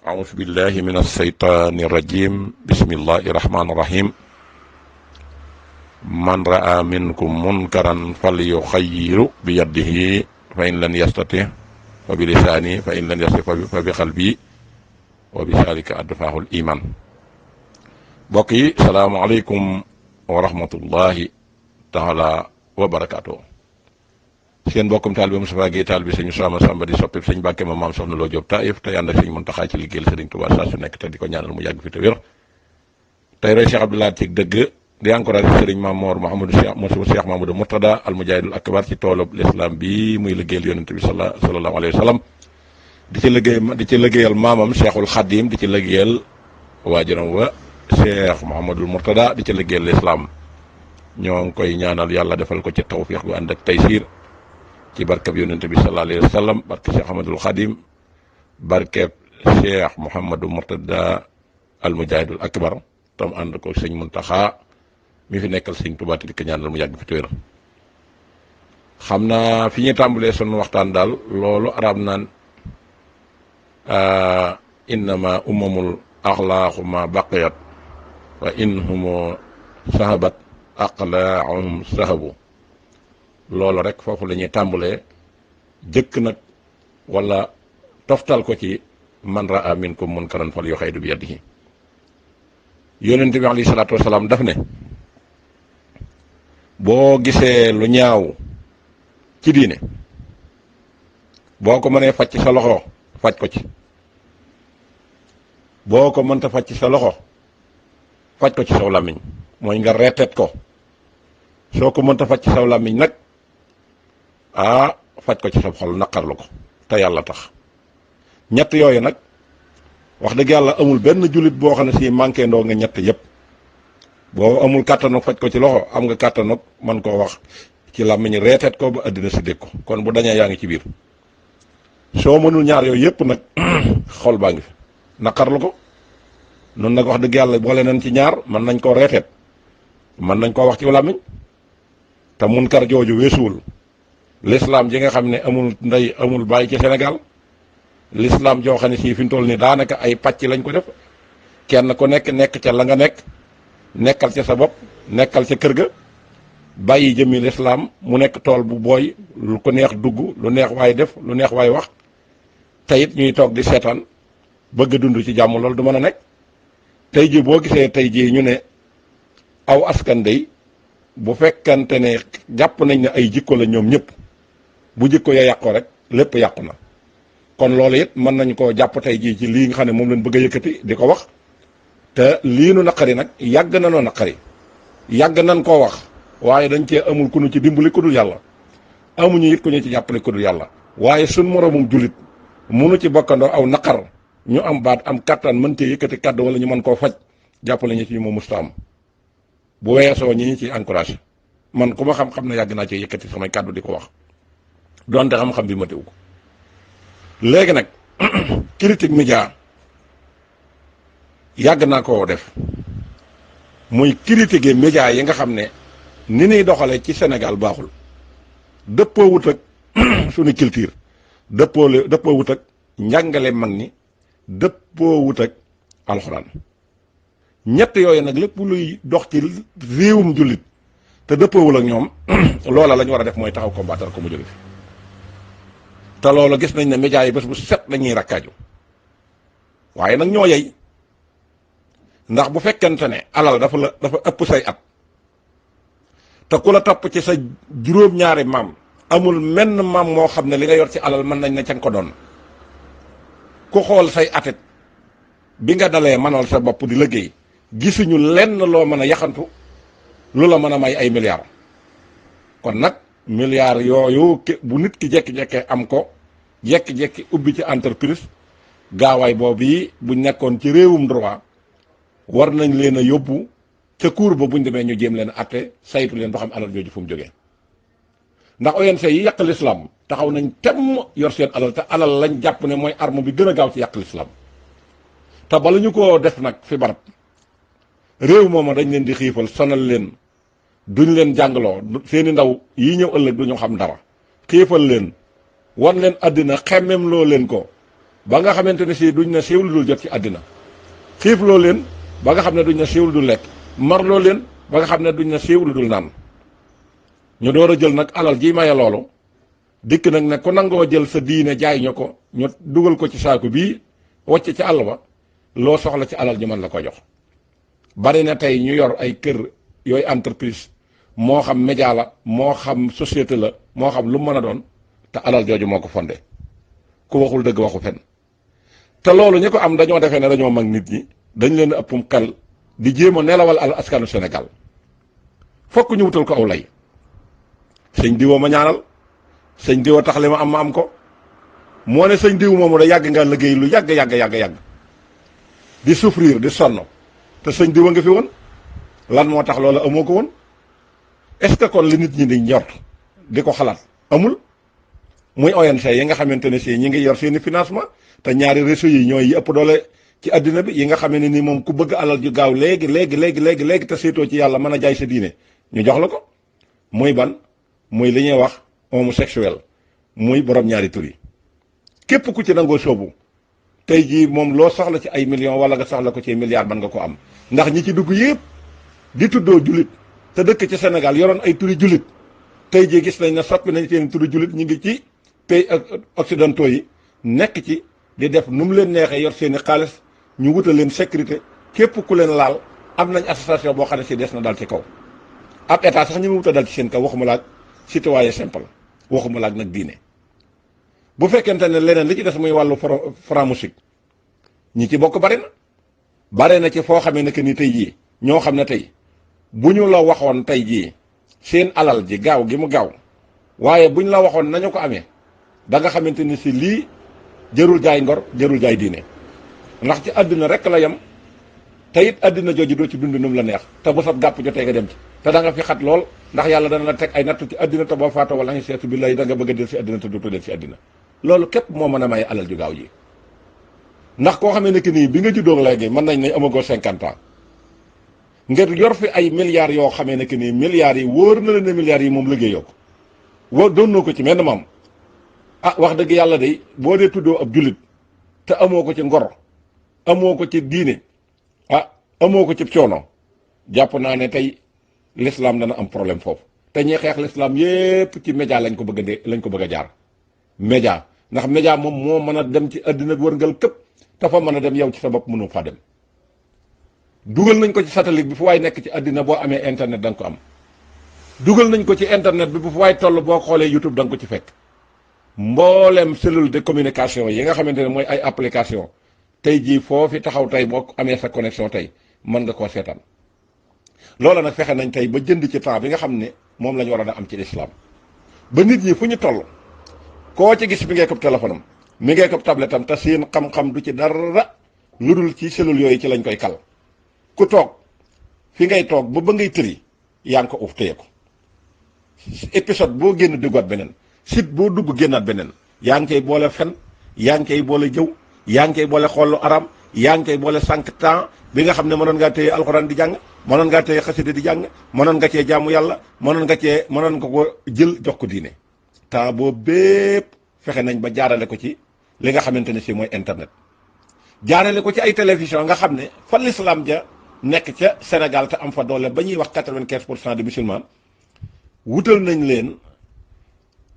أعوذ بالله من الشيطان الرجيم بسم الله الرحمن الرحيم من رأى منكم منكرا فليغيره بيده فإن لم يستطع فبلسانه فإن لم يستطع فبقلبه وبذلك أدفعه الإيمان. mbokk yi salaamaaleykum wa rahmatullahi taala wa barakaatu. seen mbokkum taal bi Moustapha Guèye taal bi sëñ Sama Samba di soppi sëñ Mbàkke ma maam soxna Loo Jóob Taïf tey ànd ak sëñ Muntaxa ci liggéeyal sëriñ Tuubaa saa su nekk te di ko ñaanal mu yàgg fi te wér. tey roy Cheikh Abdoulaye ci dëgg di encouragé sëriñ Maam Moor Mouhamadou Cheikh Mamadou Murtada al Mujaahidul Akbar ci toolub l'islam bi muy liggéeyal yonente bi sallallahu alayhi wa sallam di ci liggéeyal maamam Cheikhul Xadim di ci liggéeyal waajuram wa Cheikh Mouhamadul Murtada di ci liggéeyal l'islam. ñoo ngi koy ñaanal yàlla defal ko ci tawfiix gu ànd ak taysiir ci barkeb yonente bi sallallahu alayhi wa sallam barke Cheikh Ahmadul Xadim barkeb Cheikh Mouhamadou Murtada al Mujaahidul Akbar tam ànd ko sëñ Muntaxa mi fi nekkal sëñ Tuubaa di ko ñaanal mu yàgg fi téwér. xam naa fi ñuy tàmbalee sunu waxtaan daal loolu arab naan innama umamul axlaaqu ma baqiyat wa inhumu sahabat aqlaahum sahabu. loolu rek foofu la ñuy tàmbalee jëkk nag wala toftal ko ci man raa minkum munkaran falyughayyirhu bi yadihi. yonent bi alayhi salaatu wasalaam daf ne boo gisee lu ñaaw ci diine boo ko mënee faj ci sa loxo faj ko ci, boo ko mënta faj ci sa loxo faj ko ci saw làmmiñ mooy nga reeteet ko. soo ko mënta faj ci saw làmmiñ nag faj ko ci sa xol naqarlu ko te yàlla tax. ñett yooyu nag wax dëgg yàlla amul benn jullit boo xam ne si manqué ndoo nga ñett yépp. boo amul kàttanoog faj ko ci loxo am nga kàttanoog man koo wax ci làmmiñ reeteet ko ba àddina si dégg ko kon bu dañee yaa ngi ci biir. soo mënul ñaar yooyu yépp nag xol baa ngi fi naqarlu ko. noonu nag wax dëgg yàlla boole nañ ci ñaar mën nañ koo reeteet mën nañ koo wax ci làmmiñ te munkar jooju weesuwul l'islam ji nga xam ne amul ndey amul bàyyi ci Sénégal. l'islam joo xam ne si fi mu toll nii daanaka ay pàcc lañ ko def kenn ku nekk ca la nga nekk nekkal ca sa bopp nekkal ca kër ga bàyyi jëmmi l'islam mu nekk tool bu booy lu ko neex dugg lu neex waay def lu neex waay wax te it ñuy toog di seetaan bëgg a dund ci jàmm loolu du mën a nekk. tey ji boo gisee tey jii ñu ne aw askan day bu fekkante ne jàpp nañ ne ay jikko la ñoom ñëpp bu jikko ya yàqoo rek lépp yàqu na. kon loolu it mën nañ koo jàpp tey jii ci lii nga xam ne moom lañ bëgg a yëkkati di ko wax te lii nu naqari nag yàgg na noo naqari yàgg nañ koo wax waaye dañ cee amul ku ñu ci dimbali ku dul yàlla amuñu it ku ñu ci jàppale ku dul yàlla waaye suñ moroomum jullit munu ci bokkandoo aw naqar ñu am baat am kattan mën cee yëkkati kàddu wala ñu mën koo faj jàppale ñu ci ñu ma musta am bu weesoo ñi ñu ciy encouragé man ku ma xam-xam ne yàgg naa ci yëkkati samay kàddu di ko wax donte xam-xam bi ma teew ko. léegi nag critique média yàgg naa koo def muy critiquer média yi nga xam ne ni ñuy doxale ci Sénégal baaxul dëppoo wut ak suñu culture dëppoo wut ak njàngale mag ni dëppoo wut ak alxuraan. ñett yooyu nag lépp luy dox ci réewum jullit te dëppoowul ak ñoom loola la ñu war a def mooy taxaw combattre ko mu jóge fi. te loolu gis nañ ne médias yi bés bu set lañuy rakkaaju waaye nag ñoo yey ndax bu fekkente ne alal dafa ëpp say at te ku la topp ci sa juróom-ñaari maam amul menn maam moo xam ne li nga yor ci alal mën nañ ne ca nga ko doon ku xool say atit bi nga dalee mënal sa bopp di liggéey gisuñu lenn loo mën a yaxantu lu la mën a may ay milliards. kon nag milliards yooyu bu nit ki jekki-jekkee am ko jekki-jekki ubbi ci entreprise gaawaay boobu yi buñ nekkoon ci réewum droit war nañ leen a yóbbu ca cour ba buñ demee ñu jéem leen atte saytu leen ba xam alal jooju fu mu jógee. ndax ONC yi yàq l'islam taxaw nañ temm yor seen alal te alal lañ jàpp ne mooy arme bi gën a gaaw ci yàq l'islam te bala ñu ko def nag fi barab réew mooma dañ leen di xiifal sonal leen duñ leen jàngaloo seeni ndaw yi ñëw ëllëg duñu xam dara xiifal leen wan leen àddina xemmem loo leen ko ba nga xamante ne si duñ na siiw lu dul jot ci àddina xiif loo leen ba nga xam ne duñ na siiw lu dul lekk mar loo leen ba nga xam ne duñ na siiw lu dul naan ñu door a jël nag alal ji maye loolu dikk nag ne ku nangoo jël sa diine jaay ñu ko ñu dugal ko ci saaku bii wacc ci àll ba loo soxla ci alal ji mën la ko jox bari na tey ñu yor ay kër yooyu entreprise moo xam média la moo xam société la moo xam lu mu mën a doon te alal jooju moo ko fondé ku waxul dëgg waxu fen te loolu ñi ko am dañoo defee ne dañoo mag nit ñi dañ leen a ëppum xel di jéem a nelawal al askanu Sénégal fokk ñu wutal ko aw lay sëñ diwa ma ñaanal sëñ diwa tax li ma am ko moo ne sëñ diw moomu da yàgg nga liggéey lu yàgg di souffrir di sonn te sëñ diwa nga fi woon lan moo tax loolu amoo ko woon est-ce que kon li nit ñi di njort di ko xalaat amul muy ONG yi nga xamante ne si ñi ngi yor seeni financement te ñaari réseau yi ñooy yi ëpp doole ci àddina bi yi nga xam ne ni moom ku bëgg alal ju gaaw léegi te seetoo ci yàlla mën a jaay sa diine ñu jox la ko muy ban muy li ñuy wax homosexuel muy borom ñaari tur yi képp ku ci nangoo soobu tey jii moom loo soxla ci ay millions wala nga soxla ko ci milliards mën nga ko am ndax ñi ci dugg yëpp di tuddoo jullit te dëkk ci Sénégal yoroon ay turi jullit tey jii gis nañ ne soppi nañ seen turi jullit ñu ngi ci pays occidentaux yi nekk ci di def nu mu leen neexee yor seen i xaalis ñu wutal leen sécurité képp ku leen laal am nañ association boo xam ne si des na dal ci kaw ab état sax ñu mu wuta dal ci seen kaw waxuma laak citoyen simple waxuma laak nag diine bu fekkente ne leneen li ci des muy wàllu franc musique ñi ci bokk bare na ci foo xamee ne que ni tey jii ñoo xam ne tey bu ñu la waxoon tey jii seen alal ji gaaw gi mu gaaw waaye buñ la waxoon nañu ko amee da nga xamante ni si lii jërul jaay ngor jërul jaay diine ndax ci àddina rek la yem te it àddina jooju doo ci dund nu mu la neex te bu sab gàpp jotee nga dem ci te da nga fi xat lool ndax yàlla dana la teg ay nattu ci àddina te boo faatoo wala seetu bi lay da nga bëgg a del si àddina te dootoo del si àddina loolu képp moo mën a may alal ju gaaw ji ndax koo xamee ne que nii bi nga juddoo léegi mën nañ ne amagoo 50 ans ngir yor fi ay milliards yoo xamee ne que nii milliards yi wóor na la ne milliards yi moom liggéeyoo ko woo doonoo ko ci menn maam wax dëgg yàlla day boo dee tuddoo ab jullit te amoo ko ci ngor amoo ko ci diine amoo ko ci coono jàpp naa ne tey l'islam dana am problème foofu te ñi xeex l'islam yépp ci média lañ ko bëgg a jaar média ndax média moom moo mën a dem ci àddina wërngal këpp te fa mën a dem yow ci sa bopp mënu fa dem dugal nañ ko ci satellite bi fu waay nekk ci àddina boo amee internet da nga ko am dugal nañ ko ci internet bi bu fu waay toll boo xoolee YouTube da nga ko ci fekk mboolem cellule de communication yi nga xamante ne mooy ay application tey jii foofi taxaw tey boo amee sa connexion tey mën nga koo seetaan loola nag fexe nañ tey ba jënd ci temps bi nga xam ne moom la ñu war a am ci lislaam ba nit ñi fu ñu toll koo ci gis mi ngee ko téléphone am mi ngee ko tablette am te seen xam-xam du ci dara lu dul ci cellule yooyu ci lañ koy kal ku toog fi ngay toog ba ngay tëri yaa ngi ko uf téye ko épisode boo génn duggaat beneen site boo dugg génnaat beneen yaa ngi koy boole fen yaa ngi koy boole jëw yaa ngi koy boole xoolu aram yaa ngi koy boole sànq temps bi nga xam ne mënoon ngaa téye alxuraan di jàng mënoon ngaa téye xasida di jàng mënoon nga cee jaamu yàlla mënoon nga ko jël jox ko diine temps boobu bépp fexe nañ ba jaarale ko ci li nga xamante ne si mooy internet jaarale ko ci ay télévision nga xam ne fa l'islam ja nekk ca Sénégal te am fa doole ba ñuy wax 95% de musulmans wutal nañ leen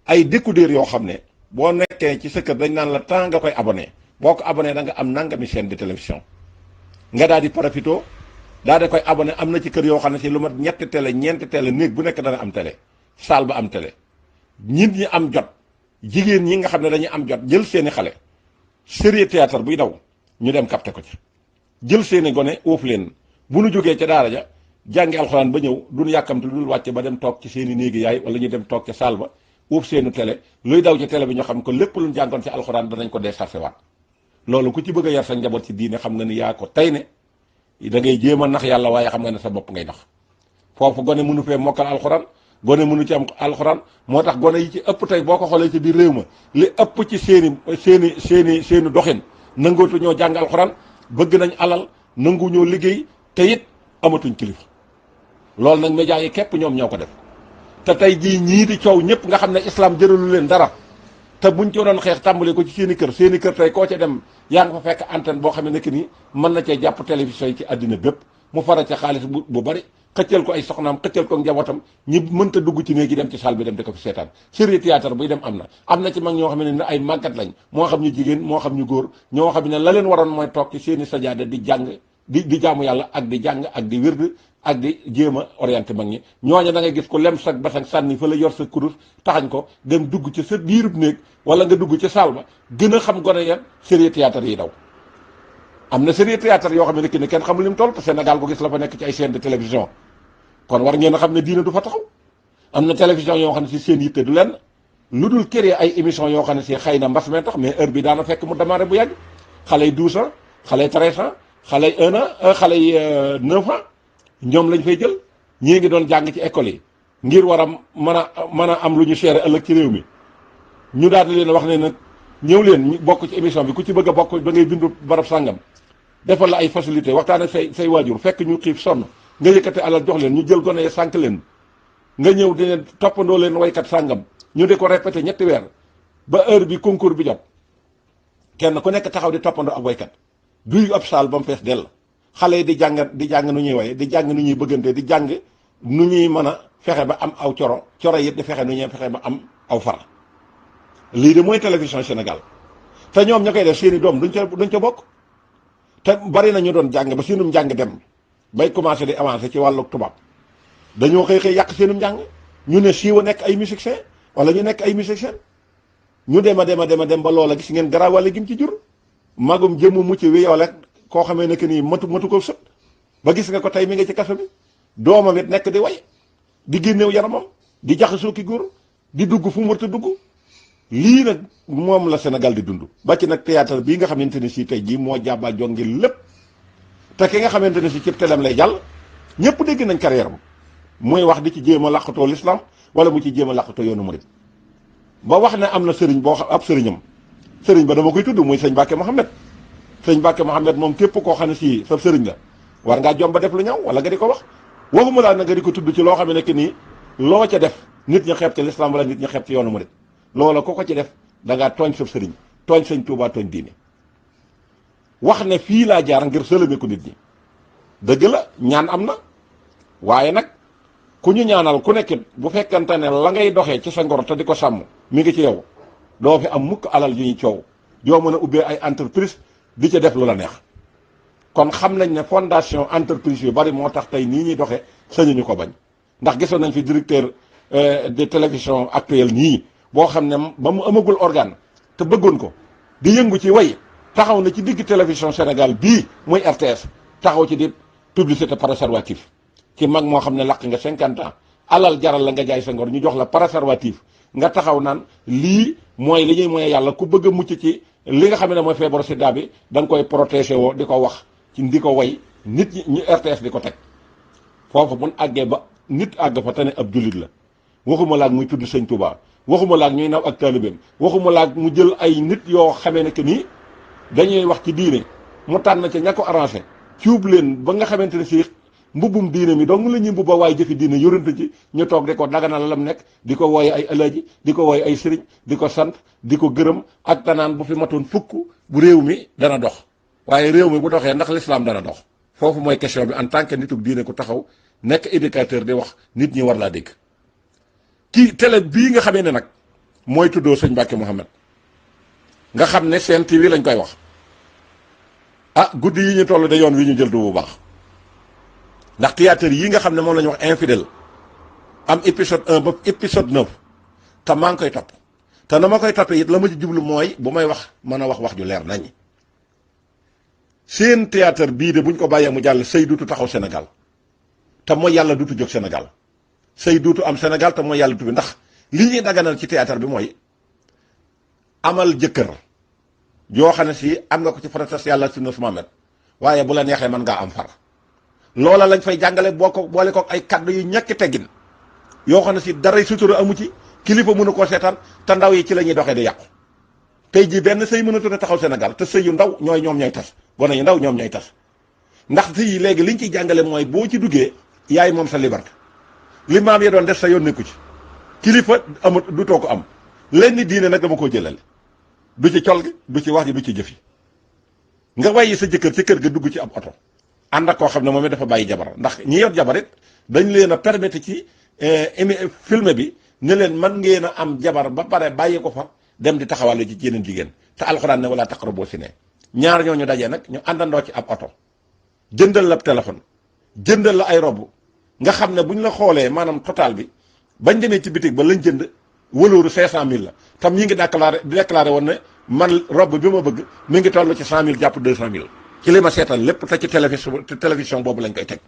ay décodeurs yoo xam ne boo nekkee ci sa kër dañ naan la temps nga koy abonné boo ko abonné da nga am nangami chaîne de télévision nga daal di profito daal di koy abonné am na ci kër yoo xam ne si lu mat ñetti télé ñeenti télé néeg bu nekk dana am télé salle ba am télé nit ñi am jot jigéen ñi nga xam ne dañuy am jot jël seeni xale série théâtre buy daw ñu dem capté ko ci jël seeni gone óof leen bu nu jógee ca daara ja jàngi alxuraan ba ñëw duñ yàkkamte lu dul wàcce ba dem toog ci seeni néegi yaay wala ñu dem toog ca salle ba óof seenu télé luy daw ci télé bi ñu xam ko lépp luñ jàngoon ci alxuraan danañ ko déchargé waat loolu ku ci bëgg a yar sa njaboot ci diine xam nga ni yaa ko tey ne da ngay jéem a nax yàlla waaye xam nga ne sa bopp ngay nax foofu gone mënu fee mokkal alxuraan gone mënu ci am alxuraan moo tax gone yi ci ëpp tey boo ko xoolee ci biir réew ma li ëpp ci seeni doxin nangootu ñoo jàng alxuraan bëgg nañ alal nangu ñoo liggéey te it amatuñ kilifa loolu nag médias yi képp ñoom ñoo ko def te tey jii ñii di coow ñëpp nga xam ne islam jëralu leen dara te buñ ci doon xeex tàmbale ko ci seen i kër tey koo ca dem yaa nga fa fekk antenne boo xam ne nekk nii mën na cee jàpp télévision yi ci àddina bépp mu fara ca xaalis bu bari xëccal ko ay soxnaam xëccal ko njabootam ñi mënta dugg ci néegi dem ci salle bi dem di ko fi seetaan série théâtre buy dem am na ci mag ñoo xam ne ay màggat lañ moo xam ñu jigéen moo xam ñu góor ñoo xam ne la leen waroon mooy toog ci seeni sajaada di jàng di jaamu yàlla ak di jàng ak di wird ak di jéem a orienté mag ñi ñooñu da ngay gis ko lem sa basang sànni fa la yor sa kurus taxañ ko dem dugg ci sa biirub néeg wala nga dugg ci salle ba gën a xam gone ya série théâtre yi daw am na série théâtre yoo xam ne ni kenn xamul lim toll te Sénégal ko gis la fa nekk ci ay chaîne de télévision kon war ngeen a xam ne diina du fa taxaw am na télévision yoo xam ne si seen yitte du lenn lu dul créer ay émission yoo xam ne si xëy na mbas mee tax mais heure bi daana fekk mu démarré bu yàgg xale yi 12 ans xale yi 13 ans xale yi 1 an xale yi 9 ans ñoom lañ fay jël ñii ngi doon jàng ci école yi ngir war a mën a am lu ñu seere ëllëg ci réew mi ñu daal di leen wax ne nag ñëw leen bokk ci émission bi ku ci bëgg a bokk da ngay bindu barab sàngam defal la ay facilité waxtaan ak say waajur fekk ñu xiif sonn nga yëkkate alal jox leen ñu jël gone yi sànq leen nga ñëw di leen toppandoo leen waykat sàngam ñu di ko répété ñetti weer ba heure bi concours bi jot kenn ku nekk taxaw di toppandoo ak waykat duy ab saal ba mu fees dell xale yi di jàng nu ñuy waye di jàng nu ñuy bëggante di jàng nu ñuy mën a fexe ba am aw coro it di fexe nu ñuy fexe ba am aw fara lii de mooy télévision Sénégal te ñoom ña koy def seeni doom duñ ca bokk te bari na ñu doon jàng ba seenum njàng dem bay commencé di avancé ci wàllu tubaab dañoo xëy yàq seenum njàng ñu ne siiwa nekk ay musicien wala ñu nekk ay musicien ñu dem a dem ba loola gis ngeen garawale gi mu ci jur magum jëmu mucc wi yow rek koo xamee ne que nii matu ko sët ba gis nga ko tey mi nga ci kaso bi doomam it nekk di way di génnew yaramam di jaxasoo ki góor di dugg fu mu warta dugg lii nag moom la Sénégal di dund ba ci nag théâtre bii nga xamante ne si tey jii moo jàbbaa jongi lépp te ki nga xamante ne si cib telem lay jàll ñëpp dégg nañ carrière am mooy wax di ci jéem a làqatoo l'islam wala mu ci jéem a làqatoo yoonu murid ba wax ne am na sëriñ boo xam ab sëriñam sëriñ ba dama koy tudd muy sëñ Mbacke Mohamed sëñ Mbacke Mohamed moom képp koo xam ne si sa sëriñ la war ngaa jom ba def lu ñaw wala nga di ko wax waxuma laa na nga di ko tudd ci loo xam ne que nii loo ca def nit ñi xeeb ci l'islam wala nit ñi xeeb ci yoonu murid loola ko ci def da ngaa tooñ sa sëriñ tooñ sëñ Tuubaa tooñ diine wax ne fii laa jaar ngir sëlëme ko nit ñi dëgg la ñaan am na waaye nag ku ñu ñaanal ku nekkit bu fekkante ne la ngay doxee ci sa ngor te di ko sàmm mi ngi ci yow doo fi am mukk alal yu ñuy coow joo mën a ubbee ay entreprise di ca def lu la neex kon xam nañ ne fondation entreprise yu bari moo tax tey nii ñuy doxee sañuñu ko bañ ndax gisoon nañ fi directeur de télévision actuelle nii boo xam ne ba mu amagul organe te bëggoon ko di yëngu ci way taxaw na ci digg télévision Sénégal bii muy RTS taxaw ci di publicité préservatif ci mag moo xam ne laq nga 50 ans alal jaral la nga jaay sa ngor ñu jox la préservatif nga taxaw naan lii mooy li ñuy moye yàlla ku bëgg a mucc ci li nga xam ne mooy feebaru sida bi da nga koy protéger woo di ko wax ci di ko way nit ñi ñu RTS di ko teg foofu mun àggee ba nit àgg fa te ne ab jullit la waxuma laag muy tudd sëñ Touba waxuma laag ñuy naw ak taalibeem waxuma laag mu jël ay nit yoo xamee ne que nii dañuy wax ci diine mu tànn ca ña ko arrangé cuub leen ba nga xamante ne si mbubbum diine mi dong la ñuy mbubba waaye jëfi diine yorante ci ñu toog di ko daganal lam nekk di ko wooye ay alaaji di ko wooye ay sëriñ di ko sant di ko gërëm ak danaan bu fi matoon fukk bu réew mi dana dox waaye réew mi bu doxee ndax l'islam dana dox foofu mooy question bi en tant que nitug diine ku taxaw nekk éducateur di wax nit ñi war laa dégg ci télé bii nga xamee ne nag mooy tuddoo sëñ Mbacke Mohamed nga xam ne Sen TV lañ koy wax ah guddi yi ñu toll de yoon wi ñu jël du bu baax ndax théâtre yi nga xam ne moom la ñu wax infidèle am épisode 1 ba épisode 9 te maa ngi koy topp te na ma koy toppee it la ma ci jublu mooy bu may wax mën a wax ju leer nañ seen théâtre bii de buñ ko bàyyee mu jàll sëy duutu taxaw Sénégal te mooy yàlla duutu jóg Sénégal sëy duutu am Sénégal te mooy yàlla tubi ndax li ñuy daganal ci théâtre bi mooy amal jëkkër yoo xam ne si am nga ko ci farata yàlla sunna Muhammad waaye bu la neexee mën ngaa am far loola lañ fay jàngale boo ko boole ko ay kaddu yu ñàkk teggin yoo xam ne si dara sutura amu ci kilifa mënu koo seetaan te ndaw yi ci la ñuy doxee di yàqu tey jii benn sëy mënatu na taxaw Sénégal te sëy yu ndaw ñoom ñooy tas gone yu ndaw ñoom ñooy tas ndax sëy yi léegi liñ ciy jàngale mooy boo ci duggee yaay moom sa liberté li maam ya doon def sa yoon nekku ci kilifa amut du too ko am lenn diine nag dama koo jëlale du ci col gi du ci wax ji du ci jëf yi nga wàyyi sa jëkkër ci kër ga dugg ci ab oto ànd ak koo xam ne moom it dafa bàyyi jabar ndax ñi yor jabar it dañ leen a permettre ci film bi ne leen man ngeen a am jabar ba pare bàyyi ko fa dem di taxawal ci yeneen jigéen te alxuraan ne wala taqrabu zina ñaar ñooñu dajee nag ñu àndandoo ci ab oto jëndal la téléphone jëndal la ay robb nga xam ne bu ñu la xoolee maanaam total bi bañ demee ci bitig ba lañ jënd wëlooru 500000 la tam ñi ngi déclaré woon ne man robb bi ma bëgg mi ngi toll ci 100000 jàpp 200000 ci li ma seetal lépp te ci télévision boobu lañ koy teg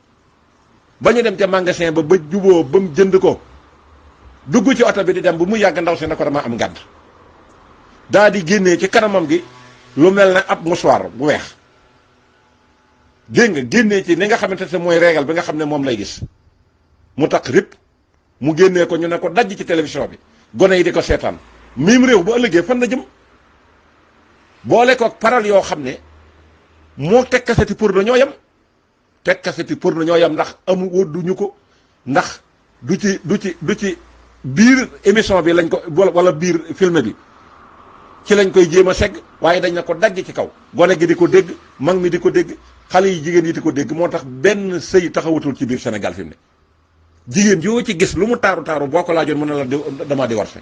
ba ñu dem ca magasin ba juboo ba mu jënd ko dugg ci oto bi di dem bu mu yàgg ndaw si ne ko dama am ngàdd daa di génnee ci kanamam gi lu mel ne ab mouchoir bu weex dégg nga génnee ci ni nga xamante ne mooy régal bi nga xam ne moom lay gis mu takk rip mu génnee ko ñu ne ko dajj ci télévision bi gone yi di ko seetaan miim réew bu ëllëgee fan la jëm boole ko paral yoo xam ne moo teg kaseti pour na ñoo yem teg kaseti pour na ñoo yem ndax amu wódduñu ko ndax du ci biir émission bi lañ ko wala biir film bi ci lañ koy jéem a segg waaye dañ na ko dagg ci kaw gone gi di ko dégg mag mi di ko dégg xale yi jigéen yi di ko dégg moo tax benn sëy taxawatul ci biir Sénégal fi mu ne jigéen yoo ci gis lu mu taaru taaru boo ko laajoon mën na la damaa divorcé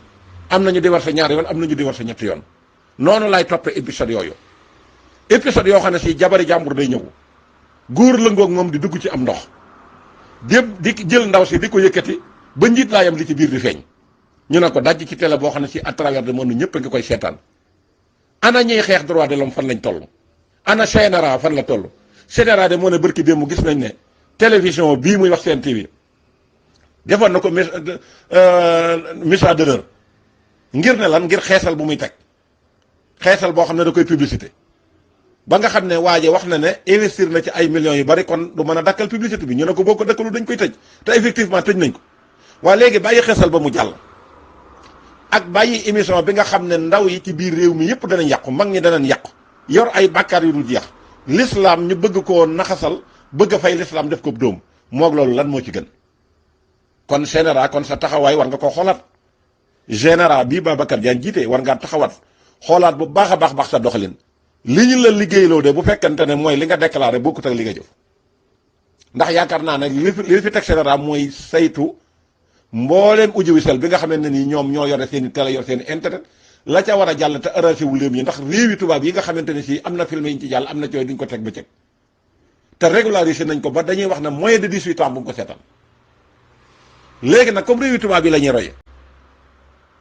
am nañu divorcé ñaari yoon am nañu divorcé ñetti yoon noonu laay toppee épisode yooyu épisode yoo xam ne si jabari jàmbur day ñëw góor lëngoog moom di dugg ci am ndox di jël ndaw si di ko yëkkati ba njiit laayam li ci biir di feeñ ñu ne ko dajj ci télé boo xam ne si à travers le monde ñëpp a ngi koy seetaan ana ñuy xeex droit de l'homme fan lañ toll ana CNRA fan la toll CNRA de moo ne bërki démb gis nañ ne télévision bii muy wax Sen TV defoon na ko mission d'honneur ngir ne lan ngir xeesal bu muy teg xeesal boo xam ne da koy publicité ba nga xam ne waaje wax na ne investir na ci ay millions yu bari kon du mën a dakkal publicité bi ñu ne ko boo ko dakkalu dañ koy tëj te effectivement tëj nañ ko waaye léegi bàyyi xeesal ba mu jàll ak bàyyi émission bi nga xam ne ndaw yi ci biir réew mi yëpp danañ yàqu mag ñi danañ yàqu yor ay bàkkaar yu dul jeex l'islam ñu bëgg koo naxasal bëgg a fay l'islam def ko dóom moog loolu lan moo ci gën kon général kon sa taxawaay war nga koo xoolaat général bii Babacar Diagne jiite war ngaa taxawaat xoolaat bu baax a baax sa doxalin li ñu la liggéeyloo de bu fekkante ne mooy li nga déclaré bokkut ak li nga jëf ndax yaakaar naa nag li fi teg général mooy saytu mbooleem audiovisuel bi nga xamante ne nii ñoom ñoo yore seen i télé yor seen i internet la ca war a jàll te arrangé wu leen yi ndax réewi tubaab yi nga xamante ne si am na film yi ñu ci jàll am na cooy duñ ko teg bëccëg te régularisé nañ ko ba dañuy wax ne moins de 18 ans bu mu ko seetaan léegi nag comme réewi tubaab yi la ñuy roye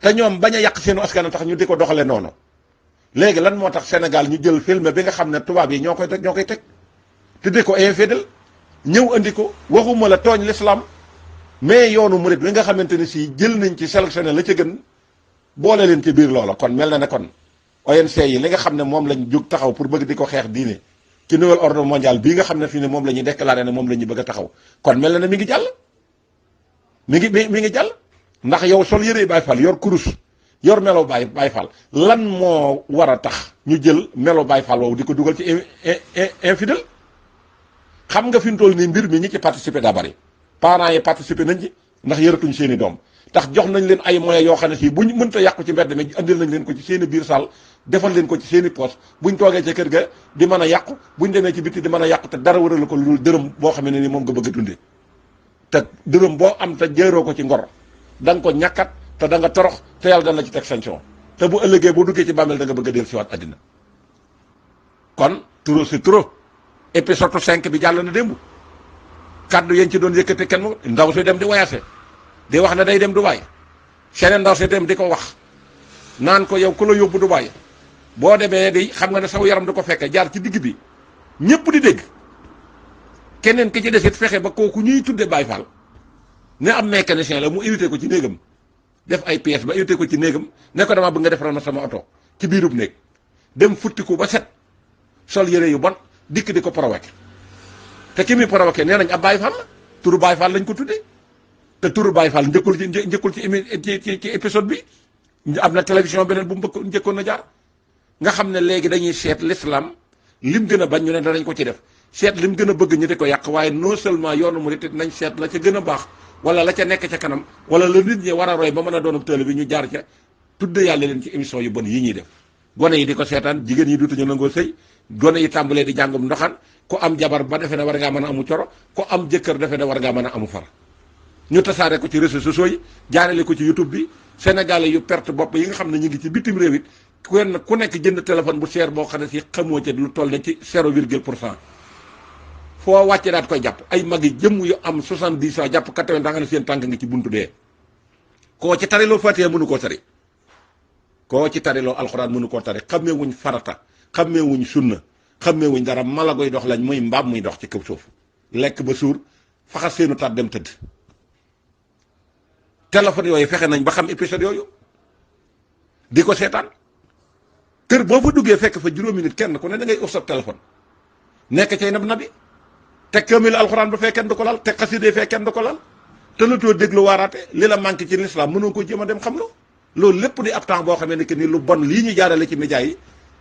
te ñoom bañ a yàq seenu askan tax ñu di ko doxale noonu léegi lan moo tax Sénégal ñu jël film bi nga xam ne tubaab yi ñoo koy teg te di ko infidèle ñëw andi ko waxuma la tooñ l'islam mais yoonu murid bi nga xamante ne si jël nañ ci sélectionné la ca gën boole leen ci biir loola kon mel na ne kon ONC yi li nga xam ne moom lañ jóg taxaw pour bëgg di ko xeex diine ci nouvel ordre mondial bii nga xam ne fii ne moom la ñuy déclaré ne moom la ñuy bëgg a taxaw kon mel na ne mi ngi jàll mi ngi jàll ndax yow sol yëre Baay Faal yor kurus yor melo Baay Faal lan moo war a tax ñu jël melo Baay Faal woowu di ko dugal ci infidèle xam nga fi mu toll nii mbir mi ñi ci participer daa bari parents yi participer nañ ci ndax yëratuñ seen i doom tax jox nañ leen ay moyens yoo xam ne si buñ mënta yàqu ci mbedd mi andil nañ leen ko ci seen i biir saal defal leen ko ci seen i poos buñ toogee ca kër ga di mën a yàqu buñ demee ci bitti di mën a yàqu te dara wëral ko lu dul dërëm boo xam ne ni moom nga bëgg a dundee te dërëm boo am te jëroo ko ci ngor da nga ko ñàkkat te da nga torox te yàlla dana la ci teg sanction te bu ëllëgee boo duggee ci bàmmeel da nga bëgg a dellu siwaat àddina kon trop c'est trop épisode 5 bi jàll na démb kaddu yéen ci doon yëkkate kenn mu ndaw si dem di wayaase di wax ne day dem Dubaay seneen ndaw si dem di ko wax naan ko yow ku la yóbbu Dubaay boo demee di xam nga ne saw yaram du ko fekke jaar ci digg bi ñëpp di dégg keneen ki ci desit fexe ba kooku ñuy tudde Baay Faal ne am mécanicien la mu invité ko ci néegam def ay pièces ba invité ko ci néegam ne ko dama bëgg nga defaral ma sama oto ci biirub néeg dem futtiku ba set sol yére yu bon dikk di ko provoqué te ki muy provoqué nee nañ ab Baay Faal la turu Baay Faal lañ ko tuddee te turu Baay Faal njëkkul ci épisode bi am na télévision beneen bu mu njëkkoon na jaar nga xam ne léegi dañuy seet l'islam lim gën a bañ ñu ne danañ ko ci def seet lim gën a bëgg ñu di ko yàq waaye non seulement yoonu mu it nañ seet la ca gën a baax wala la ca nekk ca kanam wala la nit ñi war a roy ba mën a doon télé bi ñu jaar ca tudde yàlla leen ci émission yu bon yi ñuy def gone yi di ko seetaan jigéen yi dutuñu nangoo sëy gone yi tàmbalee di jàngum ndoxaan ku am jabar ba defe ne war ngaa mën a amu coro ku am jëkkër defe ne war ngaa mën a amu far ñu tasaare ko ci réseaux sociaux yi jaarale ko ci YouTube bi sénégalais yu perte bopp yi nga xam ne ñu ngi ci bitim réew it ku nekk jënd téléphone bu cher boo xam ne si xamoo ca lu toll ne ci 0,% foo wàcce daat koy jàpp ay mag yi jëmm yu am 70 ans jàpp 80 ans nga ne seen tànk ngi ci buntu dee koo ci tariloo Fatiha mënu koo tari koo ci tariloo alxuraan mënu koo tari xammee wuñ farata xammee wuñ sunna xammee wuñ dara mala goy dox lañ muy mbaam muy dox ci kaw suuf lekk ba suur faxas seenu taat dem tëdd téléphone yooyu fexe nañ ba xam épisode yooyu di ko seetaan kër boo fa duggee fekk fa juróomi nit kenn ku ne da ngay uf sa téléphone nekk cay nabi teg kamil alxuraan ba fee kenn du ko lal teg xaside fee kenn du ko lal te lu too déglu waaraate li la manqué ci l'islam mënoo ko jéem a dem xam lo loolu lépp di ab temps boo xamee ne que ni lu bon lii ñu jaarale ci média yi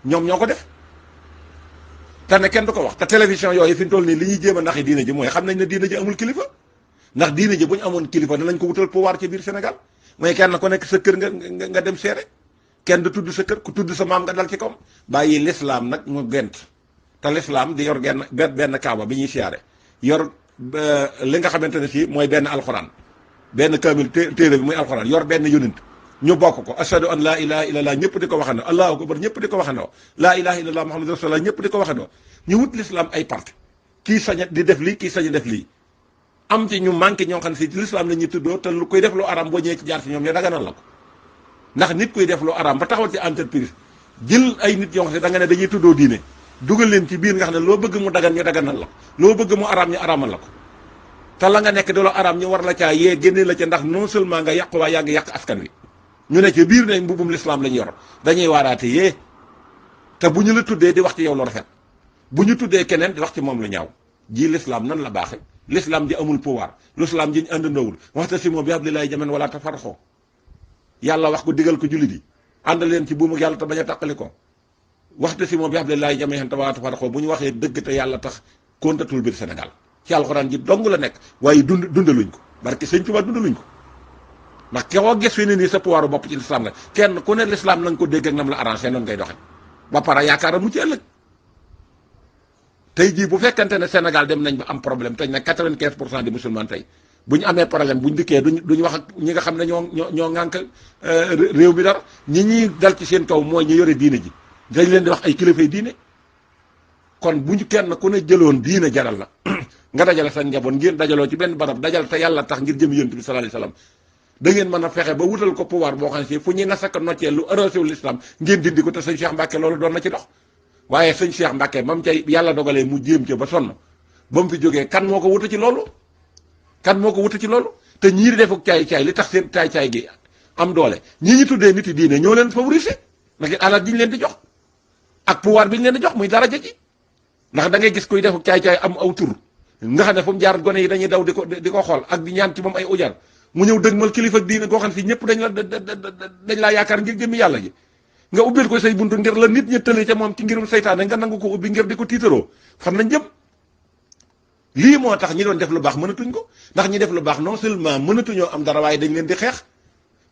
ñoom ñoo ko def te ne kenn du ko wax te télévision yooyu fi mu toll nii li ñuy jéem a naxi diina ji mooy xam nañ ne diina ji amul kilifa ndax diina ji bu ñu amoon kilifa danañ ko wutal pouvoir ci biir Sénégal mooy kenn ku nekk sa kër nga dem seere kenn du tudd sa kër ku tudd sa maam nga dal ci kawam bàyyi l'islam nag mu gent te l'islam di yor benn kaaba bi ñuy siyaare yor li nga xamante ne si mooy benn alxuraan benn kaamil téere bi muy alxuraan yor benn yonent ñu bokk ko ashadu an laa ilaha illallah ñëpp di ko waxandoo allahu akbar ñëpp di ko waxandoo laa ilaha illallah muhammadu rasulullah ñëpp di ko waxandoo ñu wut l'islam ay parti kii sañ di def lii kii sañ def lii am ci ñu manqué ñoo xam ne si l'islam la ñuy tuddoo te lu koy def lu aram boo ñëwee ci jaar si ñoom ñu daganal la ko ndax nit kuy def lu aram ba taxawal ci entreprise jël ay nit yoo xam ne da nga ne dañuy tuddoo diine dugal leen ci biir nga xam ne loo bëgg mu dagan ñu daganal la ko loo bëgg mu aram ñu aramal la ko te la nga nekk di lu aram ñu war la caa yee génne la ca ndax non seulement nga yàqu waa yàgg yàq askan wi ñu ne ci biir ne mbubum l'islam la ñu yor dañuy waaraate yee te bu ñu la tuddee di wax ci yow lu rafet bu ñu tuddee keneen di wax ci moom lu ñaaw ji l'islam nan la baaxe l'islam ji amul pouvoir l'islam ji ñu àndandoowul wa'tasimu bi hablillahi jamii'an wala tafarraqu yàlla wax ko digal ko jullit yi ànd leen ci buumu yàlla te bañ a tàqali ko wa'tasimu bi hablillahi jamii'an wala tafarraqu bu ñu waxee dëgg te yàlla tax kontatul biir Sénégal ci alxuraan ji dong la nekk waaye dundaluñ ko barke sëñ Tuubaa dundaluñ ko ndax koo gis fi ne nii sa pouvoir bopp ci l'islam la kenn ku ne l'islam na nga ko dégg ak nam la arrangé noonu ngay doxe ba pare yaakaar mu ci ëllëg tey jii bu fekkante ne Sénégal dem nañ ba am problème tey nag 95% des musulmans tey bu ñu amee problème bu ñu dikkee duñ wax ak ñi nga xam ne ñoo ŋànk réew mi dara ñi dal ci seen kaw mooy ñu yore diine ji dañ leen di wax ay kilifay diine kon bu ñu kenn ku ne jëloon diine jaral la nga dajale sa njaboot ngeen dajaloo ci benn barab dajal te yàlla tax ngir jëm yonent bi sallallahu alayhi wasallam da ngeen mën a fexe ba wutal ko pouvoir boo xam ne si fu ñuy nasaka noccee lu arrosé wu l'islam ngeen dindi ko te sëñ Cheikh Mbacke loolu doon na ci dox waaye sëñ Cheikh Mbacke mam cay yàlla dogalee mu jéem ca ba sonn ba mu fi jógee kan moo ko wuta ci loolu te ñii di defuk caay-caay li tax seen caay-caay gi am doole ñii ñu tuddee nit yi diine ñoo leen favoriser ndax alal ji ñu leen di jox ak pouvoir bi ñu leen di jox muy daraja ji ndax da ngay gis kuy defuk caay-caay am aw tur nga xam ne fu mu jaar gone yi dañuy daw di ko xool ak di ñaan ci moom ay ujar mu ñëw dëgmal kilifa diine goo xam ne si ñëpp dañ laa yaakaar ngir jëmmi yàlla ji nga ubbil ko say buntu ngir la nit ñi tële ca moom ci ngirum seytaane nga nangu ko ubbi ngir di ko tiitaroo fan lañ jëm lii moo tax ñi doon def lu baax mënatuñ ko ndax ñi def lu baax non seulement mënatuñoo am dara waaye dañ leen di xeex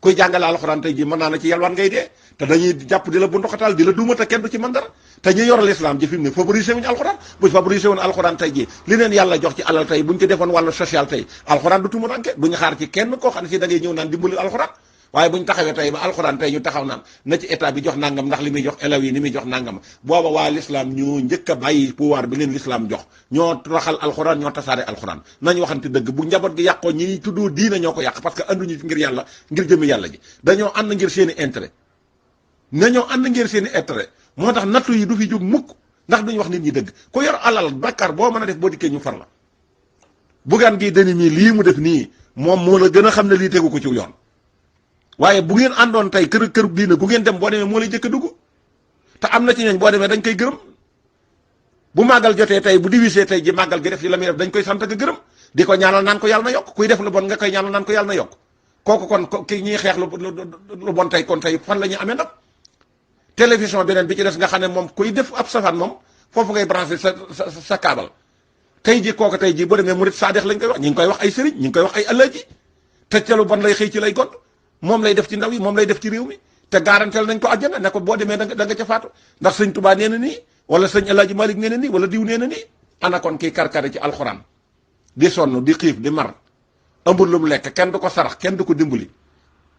kuy jàngale alxuraan tey ji mën naa na ci yalwaan ngay dee te dañuy jàpp di la bu ndoxataal di la duuma te kenn du ci mën dara te ñu yor l'islam ji fi mu ne favorisé wuñu alxuraan buñ favorisé woon alxuraan tey ji li leen yàlla jox ci alal tey buñ ci defoon wàllu social tey alxuraan du tumuranke duñu xaar ci kenn koo xam ne si da ngay ñëw naan dimbali alxuraan waaye buñ taxawee tey ba alxuraan tey ñu taxaw naan na ci état bi jox nangam ndax li muy jox élèves yi ni muy jox nangam booba waa l'islam ñoo njëkk a bàyyi pouvoir bi leen l'islam jox ñoo raxal alxuraan ñoo tasaare alxuraan nañ waxante dëgg bu njaboot gi yàqoo ñi tuddoo diina ñoo ko yàq parce que anduñu ngir yàlla ngir jëmi yàlla ji dañoo ànd ngir seen i intérêt nañoo ànd ngir seen i intérêt moo tax nattu yi du fi jóg mukk ndax duñu wax nit ñi dëgg ku yor alal bakkar boo mën a def boo dikkee ñu far la Bougane Gueye Dany mii lii mu def nii moom moo la gën a xam ne lii tegu ko ci yoon waaye bu ngeen àndoon tey kër diine gu ngeen dem boo demee moo lay jëkk a dugg te am na ci ñooñ boo demee dañ koy gërëm bu màggal jotee tey bu divisé tey ji màggal gi def ci la muy def dañ koy sant ak gërëm di ko ñaanal naan ko yàlla na yokk kuy def lu bon nga koy ñaanal naan ko yàlla na yokk kooku kon ki ñuy xeex lu bon tey kon tey fan la ñuy amee ndam télévision beneen bi ci des nga xam ne moom kuy def ab safaan moom foofu ngay branché sa kaabal tey ji kooku tey ji boo demee murit saadex lañ koy wax ñi ngi koy wax ay sëriñ ñi ngi koy wax ay alaaji te ca lu bon lay xëy ci lay gont moom lay def ci ndaw yi moom lay def ci réew mi te garantel nañ ko àjjana ne ko boo demee da nga ca faatu ndax sëñ Tuubaa nee na nii wala sëñ El Hadj Malick nee na nii wala diw nee na nii. ana kon kii karkare ci alxuraan di sonn di xiif di mar ëmbul lu mu lekk kenn du ko sarax kenn du ko dimbali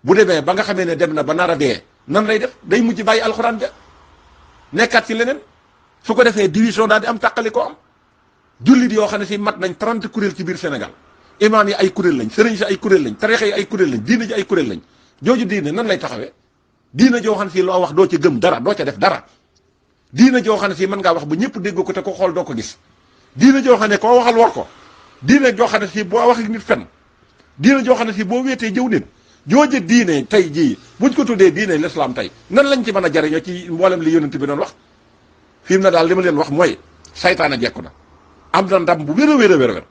bu demee ba nga xamee ne dem na ba nar a dee nan lay def day mujj bàyyi alxuraan ja nekkaat ci leneen su ko defee division daal di am tàqali ko am jullit yoo xam ne si mat nañ 30 kuréel ci biir Sénégal imaam yi ay kuréel lañ sëriñ si ay kuréel lañ tarixa yi ay kuréel lañ diina ji ay kuréel lañ jooju diine nan lay taxawee diina joo xam ne si loo wax doo ca gëm dara doo ca def dara diina joo xam ne si mën ngaa wax ba ñëpp dégg ko te ko xool doo ko gis diina joo xam ne koo waxal war ko diina joo xam ne si boo wax ak nit fen diina joo xam ne si boo wéetee jëw nit jooje diine tey jii buñ ko tuddee diine l'islam tey nan lañ ci mën a jariñoo ci mboolem li yonent bi doon wax fi mu ne daal li ma leen wax mooy saytaane jekku na am na ndam bu wér a wér a wér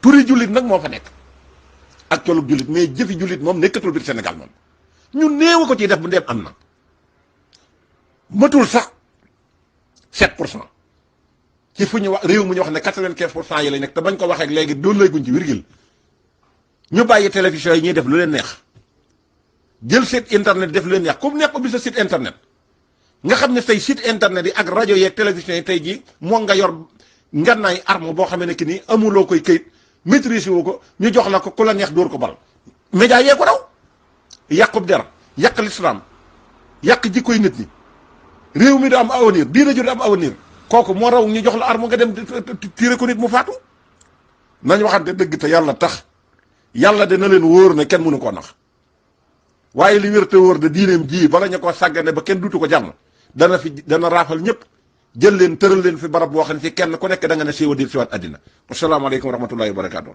turi jullit nag moo fa nekk ak colug jullit mais jëfi jullit moom nekkatul biir Sénégal moom ñu néew ko ciy def bu ndeem am na matul sax 7% ci fu ñu wax réew mu ñu wax ne 95% yi lay nekk te bañ ko waxee léegi doon lay guñ ci virgule ñu bàyyi télévision yi ñuy def lu leen neex jël site internet def lu leen neex comme nekk bi sa site internet nga xam ne tey site internet yi ak rajo yeeg télévision yi tey jii moo nga yor ngannaay arme boo xamee ne ki nii amuloo koy këyit maîtriser woo ko ñu jox la ko ku la neex dóor ko bal média yee ko daw yàqub der yàq l'islam yàq jikkoy nit ñi réew mi du am avenir diina ju du am avenir kooku moo raw ñu jox la arme nga dem tiire ko nit mu faatu nañ waxante dëgg te yàlla tax yàlla dina leen wóor ne kenn mënu koo nax waaye li wér te wóor de diineem ji bala ñu ko sàggane ba kenn dutu ko jàmm dana raafal ñëpp jël leen tëral leen fi barab boo xam ne si kenn ku nekk da nga ne siiwa dir siwaat àddina asalaamaaleykum wa rahmatullahi wa barakaatu.